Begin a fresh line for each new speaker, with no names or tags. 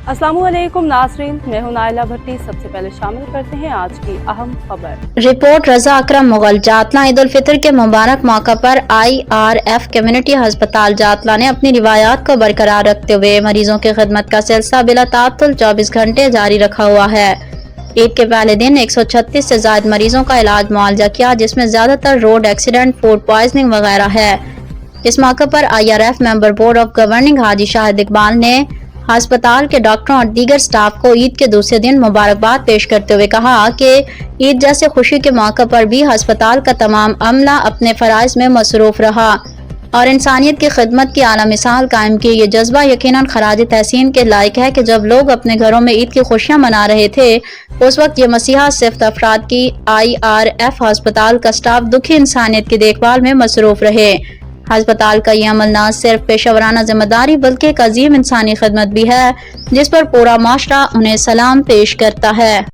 अस्सलामु अलैकुम नाज़रीन, मैं हूं नाइला भट्टी। सबसे पहले शामिल करते हैं आज की अहम खबर।
रिपोर्ट रजा अकरम मुगल जातला ईद उल फितर के मुबारक मौका पर IRF कम्युनिटी अस्पताल जातला ने अपनी रिवायात को बरकरार रखते हुए मरीजों की खिदमत का सिलसिला बिला ताअत्तुल 24 घंटे जारी रखा हुआ है। ईद के पहले दिन 136 से ज्यादा मरीजों का इलाज मुआवजा किया, जिसमें ज्यादातर रोड एक्सीडेंट, फूड पॉइजनिंग वगैरह है। इस मौके पर IRF member board of governing Haji Shahid Iqbal ने अस्पताल के डॉक्टरों और दीगर स्टाफ को ईद के दूसरे दिन मुबारकबाद पेश करते हुए कहा कि ईद जैसे खुशी के मौके पर भी अस्पताल का तमाम अमला अपने फराइज में मसरूफ रहा और इंसानियत की खिदमत की आला मिसाल कायम की। ये जज्बा यकीनन खराज तहसीन के लायक है कि जब लोग अपने घरों में ईद की खुशियां मना रहे थे, उस वक्त ये मसीहा सिर्फ अफराद की IRF अस्पताल का स्टाफ दुखी इंसानियत की देखभाल में मसरूफ रहे। अस्पताल का ये अमल न सिर्फ पेशेवराना जिम्मेदारी बल्कि एक अजीम इंसानी खिदमत भी है, जिस पर पूरा माशरा उन्हें सलाम पेश करता है।